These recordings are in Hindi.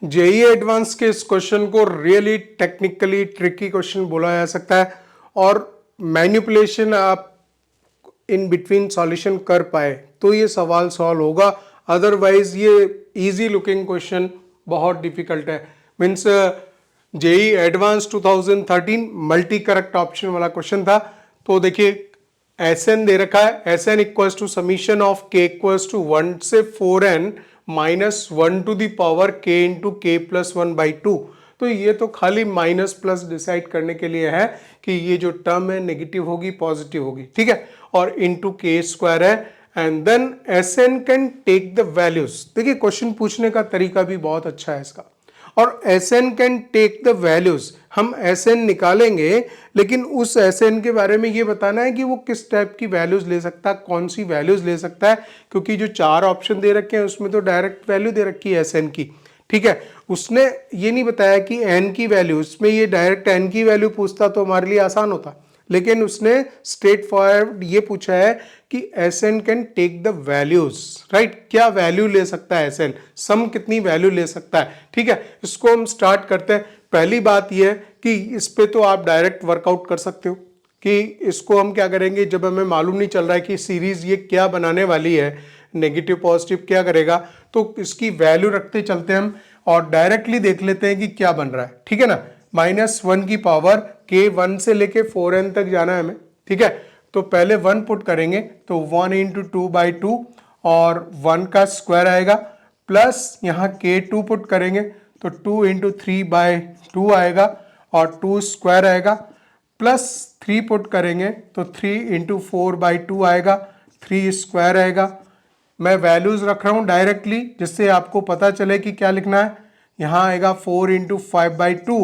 जेई एडवांस के इस क्वेश्चन को रियली टेक्निकली ट्रिकी क्वेश्चन बोला जा सकता है और मैनिपुलेशन आप इन बिटवीन सॉल्यूशन कर पाए तो ये सवाल सॉल्व होगा, अदरवाइज ये इजी लुकिंग क्वेश्चन बहुत डिफिकल्ट है। Means JEE advance 2013 multi correct option वाला क्वेश्चन था। तो देखिए एस एन दे रखा है, S N equals to summation of K equals to 1 से 4n minus 1 to the power k into K plus 1/2। तो ये तो खाली माइनस प्लस डिसाइड करने के लिए है कि ये जो टर्म है नेगेटिव होगी पॉजिटिव होगी, ठीक है, और इंटू के स्क्वायर है and then S N can take the values. देखिए क्वेश्चन पूछने का तरीका भी बहुत अच्छा है इसका, और S N can take the values. हम एस एन निकालेंगे लेकिन उस एस एन के बारे में ये बताना है कि वो किस टाइप की वैल्यूज ले सकता है, कौन सी वैल्यूज ले सकता है, क्योंकि जो 4 ऑप्शन दे रखे हैं उसमें तो डायरेक्ट वैल्यू दे रखी है एस एन की, ठीक है। उसने ये नहीं बताया कि एन की वैल्यू, उसमें ये डायरेक्ट एन की वैल्यू पूछता तो हमारे लिए आसान होता, लेकिन उसने स्ट्रेट फॉरवर्ड ये पूछा है कि S N can take the values, right. क्या वैल्यू ले सकता है एस एन, सम कितनी वैल्यू ले सकता है, ठीक है। इसको हम स्टार्ट करते हैं। पहली बात यह है कि इस पे तो आप डायरेक्ट वर्कआउट कर सकते हो कि इसको हम क्या करेंगे, जब हमें मालूम नहीं चल रहा है कि सीरीज ये क्या बनाने वाली है, नेगेटिव पॉजिटिव क्या करेगा, तो इसकी वैल्यू रखते चलते हैं हम और डायरेक्टली देख लेते हैं कि क्या बन रहा है, ठीक है ना। -1 की पावर के 1 से लेके 4n तक जाना है हमें, ठीक है। तो पहले 1 पुट करेंगे तो 1 इंटू 2/2 और 1 का स्क्वायर आएगा, प्लस यहाँ के 2 पुट करेंगे तो 2 इंटू 3/2 आएगा और 2 स्क्वायर आएगा, प्लस 3 पुट करेंगे तो 3 इंटू 4/2 आएगा, 3 स्क्वायर आएगा। मैं वैल्यूज रख रहा हूँ डायरेक्टली जिससे आपको पता चले कि क्या लिखना है। यहाँ आएगा 4 इंटू 5/2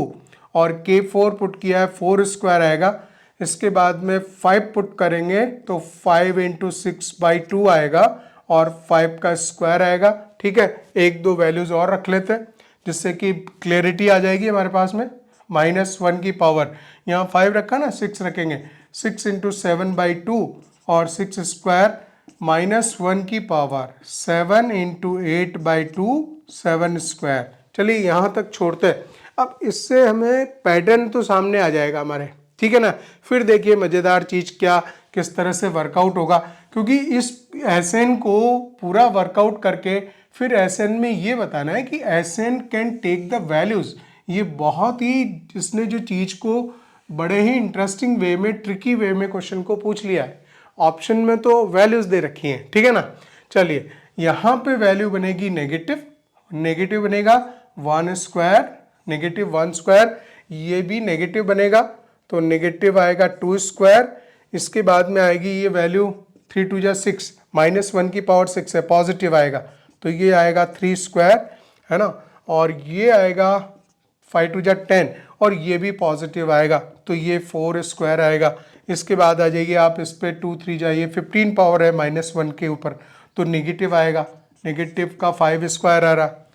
और के 4 पुट किया है 4 स्क्वायर आएगा। इसके बाद में 5 पुट करेंगे तो 5 इंटू 6/2 आएगा और 5 का स्क्वायर आएगा, ठीक है। एक दो वैल्यूज और रख लेते हैं जिससे कि क्लियरिटी आ जाएगी हमारे पास में। -1 की पावर यहाँ 5 रखा ना, 6 रखेंगे, 6 इंटू 7/2 और 6 स्क्वायर, -1 की पावर 7 इंटू 8/2 7 स्क्वायर। चलिए यहाँ तक छोड़ते हैं। अब इससे हमें पैटर्न तो सामने आ जाएगा हमारे, ठीक है ना। फिर देखिए मजेदार चीज क्या किस तरह से वर्कआउट होगा, क्योंकि इस एस एन को पूरा वर्कआउट करके फिर एस एन में ये बताना है कि S N can take the values. ये बहुत ही, इसने जो चीज को बड़े ही इंटरेस्टिंग वे में, ट्रिकी वे में क्वेश्चन को पूछ लिया है। ऑप्शन में तो वैल्यूज दे रखी हैं, ठीक है ना। चलिए यहाँ पे वैल्यू बनेगी नेगेटिव, नेगेटिव बनेगा 1 स्क्वायर, नेगेटिव 1 स्क्वायर, ये भी नेगेटिव बनेगा तो नेगेटिव आएगा 2 स्क्वायर। इसके बाद में आएगी ये वैल्यू 3 2 जा 6, -1 की पावर 6 है, पॉजिटिव आएगा तो ये आएगा 3 स्क्वायर, है ना। और ये आएगा 5 2 जा 10 और ये भी पॉजिटिव आएगा तो ये 4 स्क्वायर आएगा। इसके बाद आ जाइए आप इस पे 2 3 जाइए, 15 पावर है -1 के ऊपर तो नेगेटिव आएगा, नेगेटिव का 5 स्क्वायर आ रहा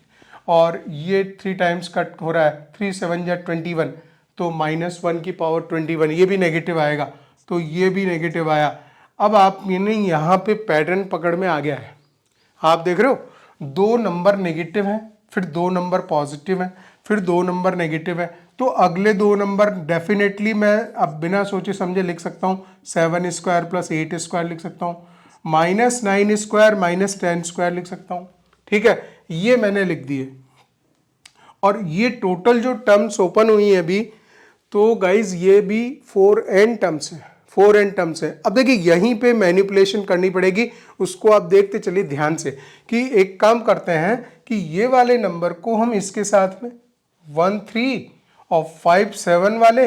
और ये 3 टाइम्स कट हो रहा है, 3 7 जा 21 तो -1 की पावर 21, ये भी नेगेटिव आएगा तो ये भी नेगेटिव आया। अब आप यहाँ पे पैटर्न पकड़ में आ गया है, आप देख रहे हो 2 नंबर नेगेटिव हैं, फिर 2 नंबर पॉजिटिव हैं, फिर 2 नंबर नेगेटिव है, तो अगले 2 नंबर डेफिनेटली मैं अब बिना सोचे समझे लिख सकता हूँ 7 स्क्वायर प्लस 8 स्क्वायर लिख सकता हूँ, -9 स्क्वायर -10 स्क्वायर लिख सकता हूँ, ठीक है। ये मैंने लिख दिए और ये टोटल जो टर्म्स ओपन हुई है अभी, तो गाइज ये भी 4n टर्म्स है, 4n टर्म्स है। अब देखिए यहीं पे मैनिपुलेशन करनी पड़ेगी, उसको आप देखते चलिए ध्यान से कि एक काम करते हैं कि ये वाले नंबर को हम इसके साथ में 1 3 और 5 7 वाले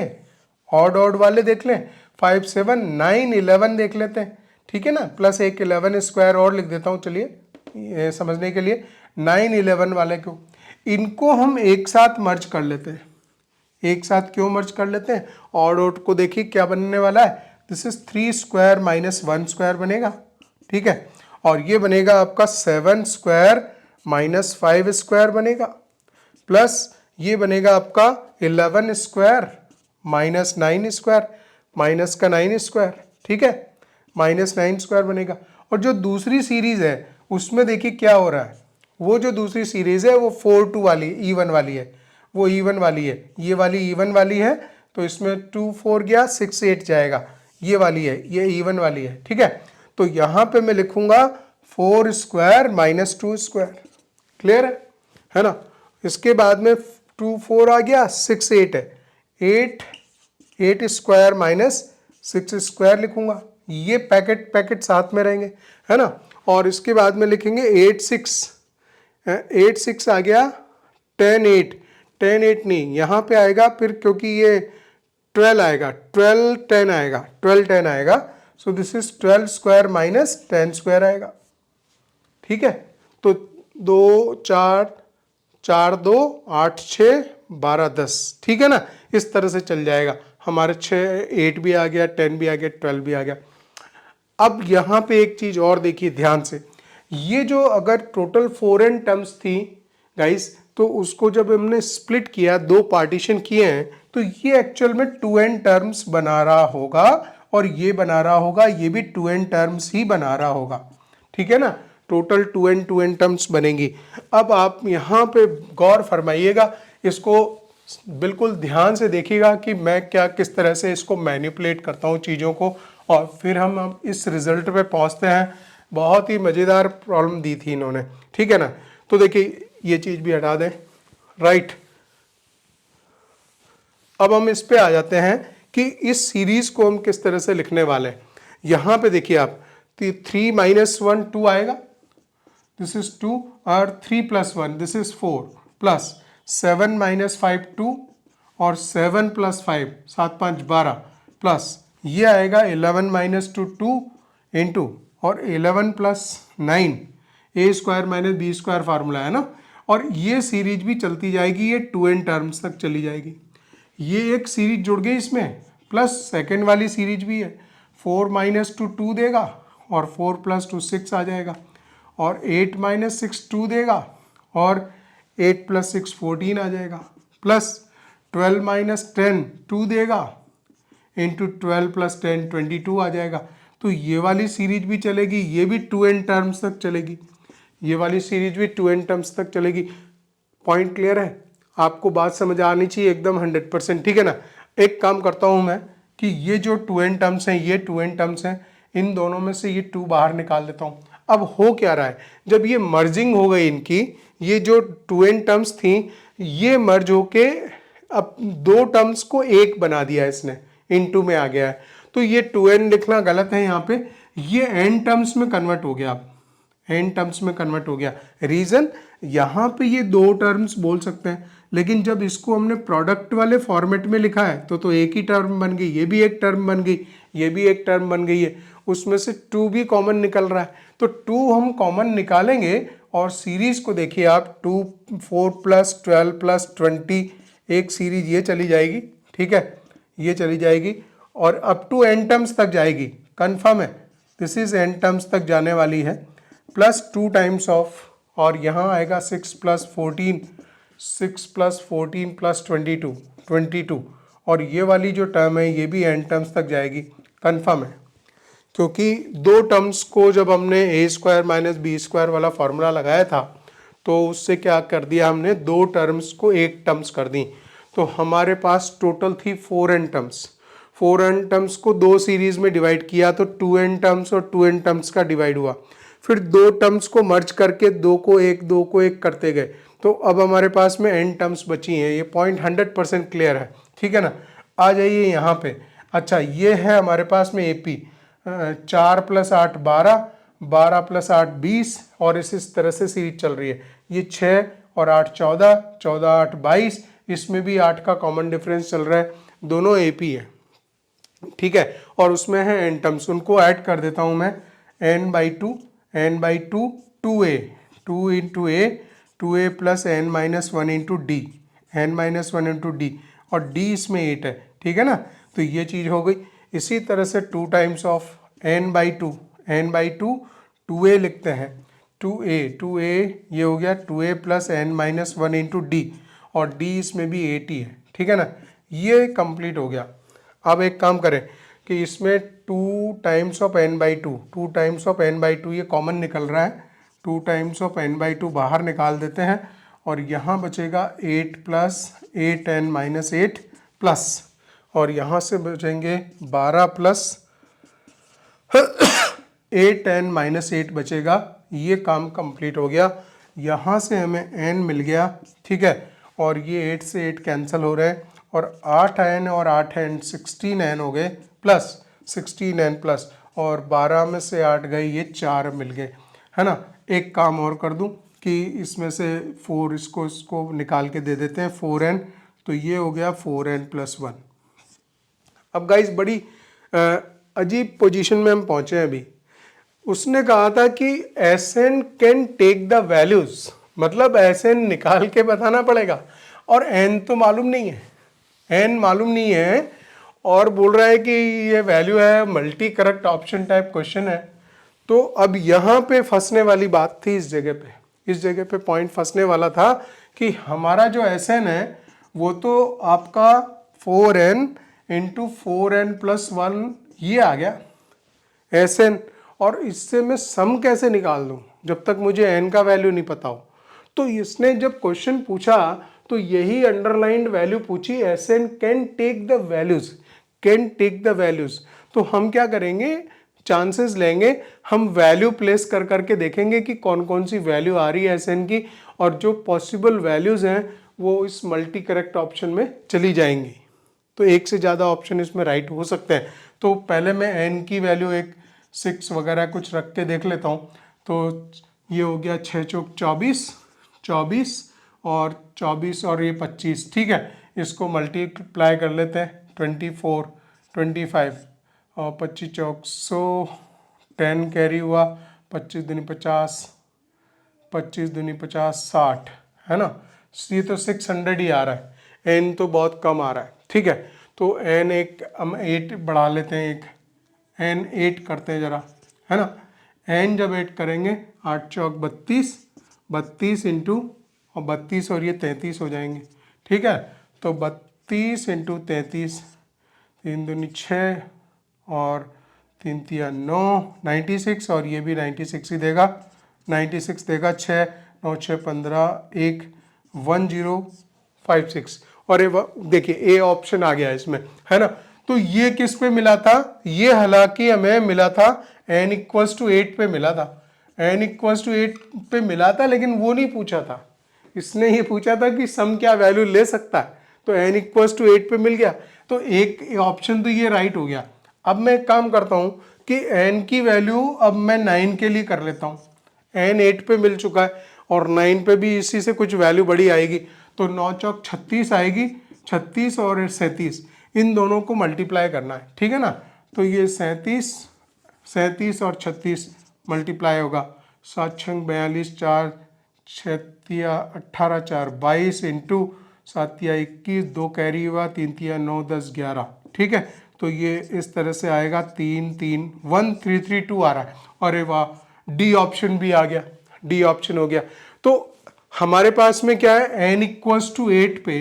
ऑड ऑड वाले देख लें, 5 7 9 11 देख लेते हैं, ठीक है ना। प्लस एक 11 स्क्वायर और लिख देता हूँ, चलिए समझने के लिए 9 11 वाले को, इनको हम एक साथ मर्ज कर लेते हैं। एक साथ क्यों मर्ज कर लेते हैं, ऑड ऑड को देखिए क्या बनने वाला है, दिस इज 3 स्क्वायर -1 स्क्वायर बनेगा, ठीक है। और ये बनेगा आपका 7 स्क्वायर -5 स्क्वायर बनेगा, प्लस ये बनेगा आपका 11 स्क्वायर -9 स्क्वायर, माइनस का 9 स्क्वायर, ठीक है, -9 स्क्वायर बनेगा। और जो दूसरी सीरीज है उसमें देखिए क्या हो रहा है, वो जो दूसरी सीरीज है वो 4 2 वाली इवन वाली है, वो इवन वाली है, ये वाली इवन वाली है, तो इसमें 2 4 गया 6 8 जाएगा, ये वाली है, ये इवन वाली है, ठीक है। तो यहाँ पे मैं लिखूंगा 4 स्क्वायर माइनस 2 स्क्वायर, क्लियर है ना। इसके बाद में 2 4 आ गया, 6 8 है, 8 स्क्वायर माइनस 6 स्क्वायर लिखूंगा, ये पैकेट साथ में रहेंगे, है ना। और इसके बाद में लिखेंगे 8 6 आ गया, 10 8 नहीं, यहाँ पे आएगा फिर, क्योंकि ये 12 आएगा, 12 10 आएगा, so this is 12 square minus 10 square आएगा, ठीक है। तो 2 4 4 2 8 6 12 10, ठीक है ना, इस तरह से चल जाएगा हमारे 6 8 भी आ गया, 10 भी आ गया, 12 भी आ गया। अब यहाँ पे एक चीज और देखिए ध्यान से, ये जो अगर टोटल 4n टर्म्स थी गाइस, तो उसको जब हमने स्प्लिट किया, दो पार्टीशन किए हैं, तो ये एक्चुअल में 2n टर्म्स बना रहा होगा, और ये बना रहा होगा, ये भी 2n टर्म्स ही बना रहा होगा, ठीक है ना। टोटल 2n टर्म्स बनेंगी। अब आप यहाँ पे गौर फरमाइएगा, इसको बिल्कुल ध्यान से देखिएगा कि मैं क्या किस तरह से इसको मैनिपुलेट करता हूँ चीज़ों को, और फिर हम इस रिजल्ट पे पहुँचते हैं। बहुत ही मज़ेदार प्रॉब्लम दी थी इन्होंने, ठीक है ना। तो देखिए ये चीज़ भी हटा दें, राइट। अब हम इस पे आ जाते हैं कि इस सीरीज को हम किस तरह से लिखने वाले हैं। यहाँ पे देखिए आप, 3 - 1 2 आएगा, दिस इज 2, और 3 + 1 दिस इज 4, प्लस 7 - 5 2, और 7 + 5 7 5 12, प्लस ये आएगा 11 - 2 2 इंटू, और 11 + 9 a square minus B square formula है ना। और ये सीरीज भी चलती जाएगी, ये 2n टर्म्स तक चली जाएगी। ये एक सीरीज जुड़ गई इसमें, प्लस सेकेंड वाली सीरीज भी है, 4 - 2 2 देगा, और 4 + 2 6 आ जाएगा, और 8 - 6 2 देगा, और 8 + 6 14 आ जाएगा, प्लस 12 - 10 2 देगा, इंटू 12 + 10 22 आ जाएगा। तो ये वाली सीरीज भी चलेगी, ये भी 2n टर्म्स तक चलेगी, ये वाली सीरीज भी 2n टर्म्स तक चलेगी। पॉइंट क्लियर है? आपको बात समझ आनी चाहिए एकदम 100%, ठीक है ना। एक काम करता हूं मैं कि ये जो 2n टर्म्स हैं, ये 2n टर्म्स हैं, इन दोनों में से ये 2 बाहर निकाल देता हूं। अब हो क्या रहा है, जब ये मर्जिंग हो गई इनकी, ये जो 2n टर्म्स थी, ये मर्ज होके अब दो टर्म्स को एक बना दिया इसने, इनटू में आ गया है। तो ये 2n लिखना गलत है यहाँ पे, ये n टर्म्स में कन्वर्ट हो गया, अब n टर्म्स में कन्वर्ट हो गया। रीजन, यहाँ पे ये दो टर्म्स बोल सकते हैं, लेकिन जब इसको हमने प्रोडक्ट वाले फॉर्मेट में लिखा है तो एक ही टर्म बन गई, ये भी एक टर्म बन गई, ये भी एक टर्म बन गई है, उसमें से 2 भी कॉमन निकल रहा है। तो 2 हम कॉमन निकालेंगे, और सीरीज को देखिए आप, 2 4 + 12 + 20, एक सीरीज ये चली जाएगी, ठीक है, ये चली जाएगी, और अप टू n टर्म्स तक जाएगी, कंफर्म है, दिस इज n टर्म्स तक जाने वाली है, प्लस 2 टाइम्स ऑफ, और यहाँ आएगा 6 + 14 + 22 22, और ये वाली जो टर्म है ये भी n टर्म्स तक जाएगी, कंफर्म है। क्योंकि दो टर्म्स को जब हमने a square minus B square वाला फॉर्मूला लगाया था, तो उससे क्या कर दिया हमने, दो टर्म्स को एक टर्म्स कर दी। तो हमारे पास टोटल थी 4n टर्म्स, 4n टर्म्स को दो सीरीज में डिवाइड किया, तो 2n टर्म्स और 2n टर्म्स का डिवाइड हुआ, फिर दो टर्म्स को मर्ज करके दो को एक करते गए, तो अब हमारे पास में n टर्म्स बची हैं। ये पॉइंट 100% क्लियर है, ठीक है ना। आ जाइए यहाँ पे, अच्छा ये है हमारे पास में AP, 4 + 8 12, 12 + 8 20, और इस तरह से सीरीज चल रही है। ये 6 और 8 14, 14 8 22, इसमें भी 8 का कॉमन डिफरेंस चल रहा है, दोनों AP है, ठीक है। और उसमें है n टर्म्स, उनको ऐड कर देता हूं मैं, n/2 n/2 2a 2 × a 2a + n - 1 × d, n - 1 × d, और d इसमें 8 है, ठीक है ना। तो ये चीज़ हो गई। इसी तरह से 2 टाइम्स ऑफ n/2 2a लिखते हैं, 2a ये हो गया 2a + n - 1 × d, और d इसमें भी 8 ही है, ठीक है ना। ये कंप्लीट हो गया। अब एक काम करें कि इसमें 2 times of n/2 2 times of n/2 ये कॉमन निकल रहा है, 2 टाइम्स ऑफ n/2 बाहर निकाल देते हैं और यहाँ बचेगा 8 प्लस 8n माइनस 8 प्लस, और यहाँ से बचेंगे 12 प्लस 8n माइनस 8 बचेगा। ये काम कंप्लीट हो गया। यहाँ से हमें n मिल गया, ठीक है, और ये 8 से 8 कैंसिल हो रहे हैं और 8n और 8n 16n हो गए प्लस 16n प्लस, और 12 में से 8 गए, ये 4 मिल गए, है ना। एक काम और कर दूं कि इसमें से 4 इसको निकाल के दे देते हैं 4n, तो ये हो गया 4n प्लस 1। अब गाइस बड़ी अजीब पोजीशन में हम पहुंचे हैं अभी। उसने कहा था कि Sn can take the values, मतलब Sn निकाल के बताना पड़ेगा और n तो मालूम नहीं है, n मालूम नहीं है, और बोल रहा है कि ये वैल्यू है, multi correct option type question है। तो अब यहाँ पे फंसने वाली बात थी, इस जगह पे पॉइंट फंसने वाला था कि हमारा जो Sn है वो तो आपका 4n इंटू 4n प्लस 1 ये आ गया Sn, और इससे मैं सम कैसे निकाल दूं जब तक मुझे n का वैल्यू नहीं पता हो। तो इसने जब क्वेश्चन पूछा तो यही अंडरलाइंड वैल्यू पूछी, Sn can take the values, can take the values. तो हम क्या करेंगे, चांसेस लेंगे, हम वैल्यू प्लेस कर करके देखेंगे कि कौन कौन सी वैल्यू आ रही है Sn की, और जो पॉसिबल वैल्यूज हैं वो इस मल्टी करेक्ट ऑप्शन में चली जाएंगी। तो एक से ज़्यादा ऑप्शन इसमें राइट हो सकते हैं। तो पहले मैं n की वैल्यू एक 6 वगैरह कुछ रख के देख लेता हूँ। तो ये हो गया 6 चौक 24 और 24 और ये 25, ठीक है। इसको मल्टीप्लाई कर लेते हैं 24 25 और 25 चौक 100, 10 कैरी हुआ, 25 दूनी 50, 25 दूनी 50 60, है ना। ये तो 600 ही आ रहा है, n तो बहुत कम आ रहा है, ठीक है। तो n एक हम 8 बढ़ा लेते हैं, एक n 8 करते हैं जरा, है ना। n जब 8 करेंगे 8 चौक 32, 32 इंटू और 32 और ये 33 हो जाएंगे, ठीक है। तो 32 इंटू 33, 3 दूनी 6 और 3 तिया 9, 96, और ये भी 96 ही देगा, 96 देगा। 6 9 6 15 1 1056, और ये देखिए ए ऑप्शन आ गया इसमें, है ना। तो ये किस पे मिला था, ये हालांकि हमें मिला था n इक्वल्स टू 8 पे मिला था, n इक्वल्स टू 8 पे मिला था, लेकिन वो नहीं पूछा था। इसने ये पूछा था कि सम क्या वैल्यू ले सकता है, तो n इक्वल्स टू 8 पे मिल गया। तो एक ऑप्शन तो ये राइट हो गया। अब मैं एक काम करता हूँ कि n की वैल्यू अब मैं 9 के लिए कर लेता हूँ। n 8 पे मिल चुका है और 9 पे भी इसी से कुछ वैल्यू बड़ी आएगी, तो 9 चौक 36 आएगी, 36 और 37, इन दोनों को मल्टीप्लाई करना है, ठीक है ना। तो ये 37 और 36 मल्टीप्लाई होगा, 7 छंग 42, 4 6 18 4 22 इंटू 7 21, 2 कैरी हुआ, 3 तिया 9 10 11, ठीक है। तो ये इस तरह से आएगा 3 3 1332 आ रहा है, और ये वाह डी ऑप्शन भी आ गया, डी ऑप्शन हो गया। तो हमारे पास में क्या है, n इक्वल्स टू 8 पे,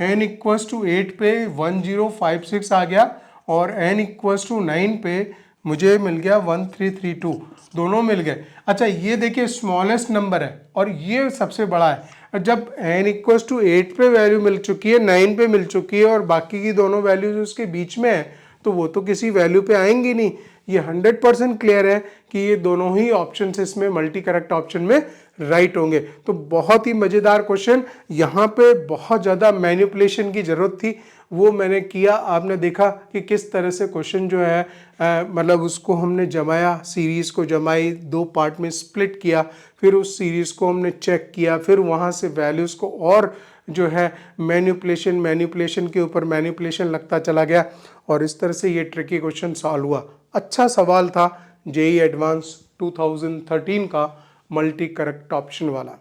n इक्वल्स टू 8 पे 1056 आ गया, और n इक्वल्स टू 9 पे मुझे मिल गया 1332, दोनों मिल गए। अच्छा ये देखिए स्मॉलेस्ट नंबर है और ये सबसे बड़ा है। जब n इक्वल्स टू 8 पे वैल्यू मिल चुकी है, 9 पे मिल चुकी है, और बाकी की दोनों वैल्यूज उसके बीच में है, तो वो तो किसी वैल्यू पे आएंगी नहीं। ये 100% क्लियर है कि ये दोनों ही ऑप्शन इसमें मल्टी करेक्ट ऑप्शन में राइट होंगे। तो बहुत ही मजेदार क्वेश्चन, यहाँ पे बहुत ज़्यादा मैनिपुलेशन की जरूरत थी, वो मैंने किया। आपने देखा कि किस तरह से क्वेश्चन जो है मतलब उसको हमने जमाया, सीरीज़ को जमाई, 2 पार्ट में स्प्लिट किया, फिर उस सीरीज़ को हमने चेक किया, फिर वहाँ से वैल्यूज़ को और जो है मैनिपुलेशन के ऊपर मैनिपुलेशन लगता चला गया, और इस तरह से ये ट्रिकी क्वेश्चन सॉल्व हुआ। अच्छा सवाल था जेईई एडवांस 2013 का मल्टी करेक्ट ऑप्शन वाला।